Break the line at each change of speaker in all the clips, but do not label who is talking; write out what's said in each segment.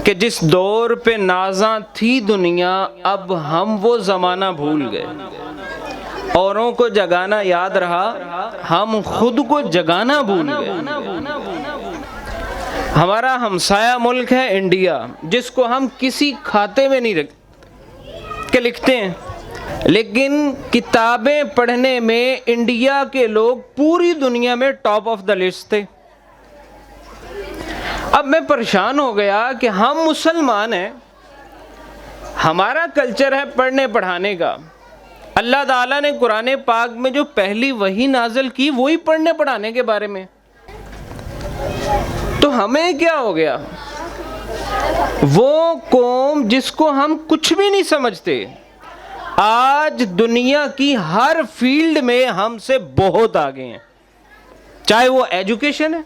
کہ جس دور پہ نازاں تھی دنیا اب ہم وہ زمانہ بھول گئے. اوروں کو جگانا یاد رہا ہم خود کو جگانا بھول گئے. ہمارا ہمسایہ ملک ہے انڈیا جس کو ہم کسی کھاتے میں نہیں لکھتے ہیں، لیکن کتابیں پڑھنے میں انڈیا کے لوگ پوری دنیا میں ٹاپ آف دا لسٹ تھے. اب میں پریشان ہو گیا کہ ہم مسلمان ہیں، ہمارا کلچر ہے پڑھنے پڑھانے کا. اللہ تعالیٰ نے قرآن پاک میں جو پہلی وحی نازل کی وہی پڑھنے پڑھانے کے بارے میں، تو ہمیں کیا ہو گیا؟ وہ قوم جس کو ہم کچھ بھی نہیں سمجھتے آج دنیا کی ہر فیلڈ میں ہم سے بہت آگے ہیں. چاہے وہ ایجوکیشن ہے،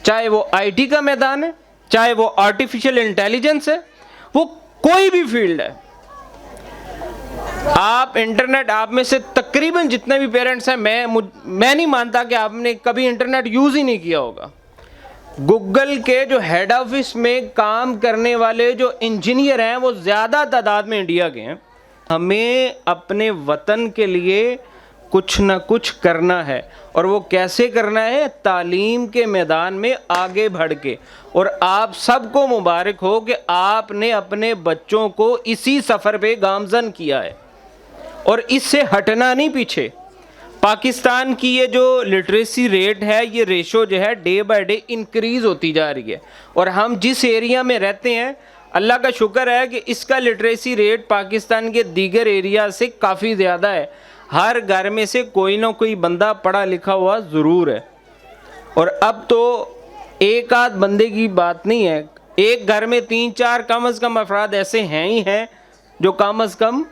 چاہے وہ آئی ٹی کا میدان ہے، چاہے وہ آرٹیفیشل انٹیلیجنس ہے، وہ کوئی بھی فیلڈ ہے. آپ انٹرنیٹ، آپ میں سے تقریباً جتنے بھی پیرنٹس ہیں، میں نہیں مانتا کہ آپ نے کبھی انٹرنیٹ یوز ہی نہیں کیا ہوگا. گوگل کے جو ہیڈ آفس میں کام کرنے والے جو انجینئر ہیں وہ زیادہ تعداد میں انڈیا کے ہیں. ہمیں اپنے وطن کے لیے کچھ نہ کچھ کرنا ہے، اور وہ کیسے کرنا ہے؟ تعلیم کے میدان میں آگے بڑھ کے. اور آپ سب کو مبارک ہو کہ آپ نے اپنے بچوں کو اسی سفر پہ گامزن کیا ہے، اور اس سے ہٹنا نہیں پیچھے. پاکستان کی یہ جو لٹریسی ریٹ ہے، یہ ریشو جو ہے ڈے بائی ڈے انکریز ہوتی جا رہی ہے. اور ہم جس ایریا میں رہتے ہیں، اللہ کا شکر ہے کہ اس کا لٹریسی ریٹ پاکستان کے دیگر ایریا سے کافی زیادہ ہے. ہر گھر میں سے کوئی نہ کوئی بندہ پڑھا لکھا ہوا ضرور ہے. اور اب تو ایک آدھ بندے کی بات نہیں ہے، ایک گھر میں 3-4 کم از کم افراد ایسے ہیں ہی ہیں جو کم از کم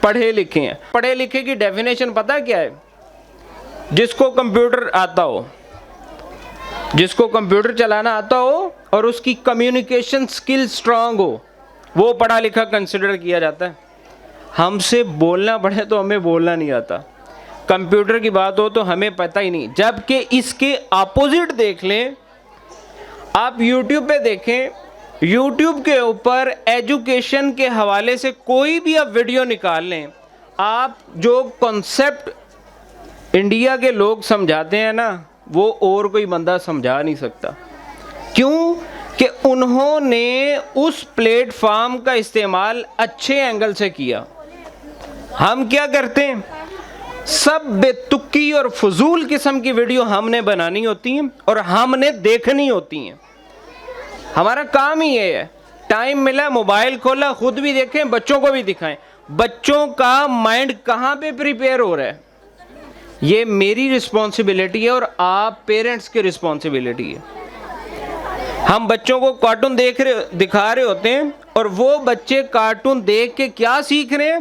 پڑھے لکھے ہیں. پڑھے لکھے کی ڈیفینیشن پتہ کیا ہے؟ جس کو کمپیوٹر آتا ہو، جس کو کمپیوٹر چلانا آتا ہو اور اس کی کمیونیکیشن سکل سٹرانگ ہو، وہ پڑھا لکھا کنسیڈر کیا جاتا ہے. ہم سے بولنا پڑے تو ہمیں بولنا نہیں آتا، کمپیوٹر کی بات ہو تو ہمیں پتہ ہی نہیں. جبکہ اس کے اپوزٹ دیکھ لیں، آپ یوٹیوب پہ دیکھیں، یوٹیوب کے اوپر ایجوکیشن کے حوالے سے کوئی بھی آپ ویڈیو نکال لیں، آپ جو کنسیپٹ انڈیا کے لوگ سمجھاتے ہیں نا، وہ اور کوئی بندہ سمجھا نہیں سکتا. کیوں؟ کہ انہوں نے اس پلیٹ فارم کا استعمال اچھے اینگل سے کیا. ہم کیا کرتے ہیں؟ سب بے تکی اور فضول قسم کی ویڈیو ہم نے بنانی ہوتی ہیں اور ہم نے دیکھنی ہوتی ہیں. ہمارا کام ہی یہ ہے، ٹائم ملا موبائل کھولا، خود بھی دیکھیں، بچوں کو بھی دکھائیں. بچوں کا مائنڈ کہاں پہ پریپیئر ہو رہا ہے؟ یہ میری رسپانسبلٹی ہے اور آپ پیرنٹس کی رسپانسبلٹی ہے. ہم بچوں کو کارٹون دکھا رہے ہوتے ہیں، اور وہ بچے کارٹون دیکھ کے کیا سیکھ رہے ہیں؟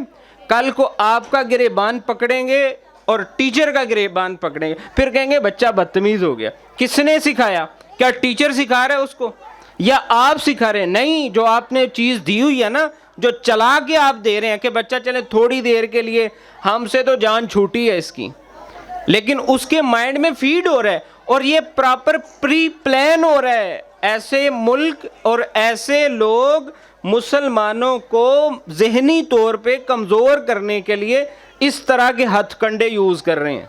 کل کو آپ کا گریبان پکڑیں گے اور ٹیچر کا گریبان پکڑیں گے، پھر کہیں گے بچہ بدتمیز ہو گیا. کس نے سکھایا؟ کیا ٹیچر سکھا رہا ہے اس کو یا آپ سکھا رہے ہیں؟ نہیں، جو آپ نے چیز دی ہوئی ہے نا، جو چلا کے آپ دے رہے ہیں کہ بچہ چلے تھوڑی دیر کے لیے، ہم سے تو جان چھوٹی ہے اس کی، لیکن اس کے مائنڈ میں فیڈ ہو رہا ہے اور یہ پراپر پری پلان ہو رہا ہے. ایسے ملک اور ایسے لوگ مسلمانوں کو ذہنی طور پہ کمزور کرنے کے لیے اس طرح کے ہتھ کنڈے یوز کر رہے ہیں.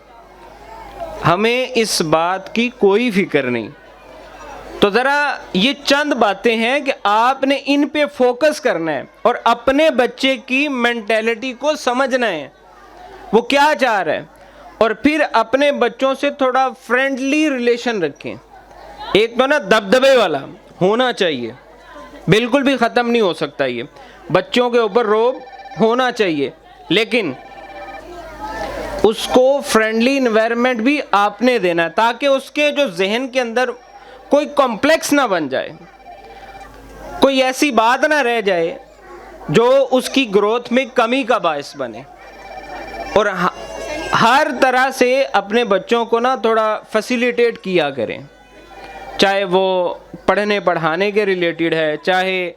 ہمیں اس بات کی کوئی فکر نہیں. تو ذرا یہ چند باتیں ہیں کہ آپ نے ان پہ فوکس کرنا ہے اور اپنے بچے کی مینٹیلٹی کو سمجھنا ہے، وہ کیا چاہ رہا ہے، اور پھر اپنے بچوں سے تھوڑا فرینڈلی ریلیشن رکھیں. ایک تو نا دبدبے والا ہونا چاہیے، بالکل بھی ختم نہیں ہو سکتا. یہ بچوں کے اوپر روب ہونا چاہیے، لیکن اس کو فرینڈلی انوائرمنٹ بھی آپ نے دینا ہے تاکہ اس کے جو ذہن کے اندر کوئی کمپلیکس نہ بن جائے، کوئی ایسی بات نہ رہ جائے جو اس کی گروتھ میں کمی کا باعث بنے. اور ہر طرح سے اپنے بچوں کو نا تھوڑا فیسیلیٹیٹ کیا کریں، چاہے وہ پڑھنے پڑھانے کے ریلیٹڈ ہے، چاہے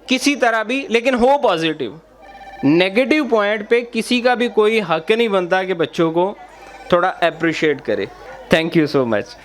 کسی طرح بھی، لیکن ہو پازیٹیو. نیگیٹو پوائنٹ پہ کسی کا بھی کوئی حق نہیں بنتا کہ بچوں کو تھوڑا اپریشیٹ کرے. Thank you so much.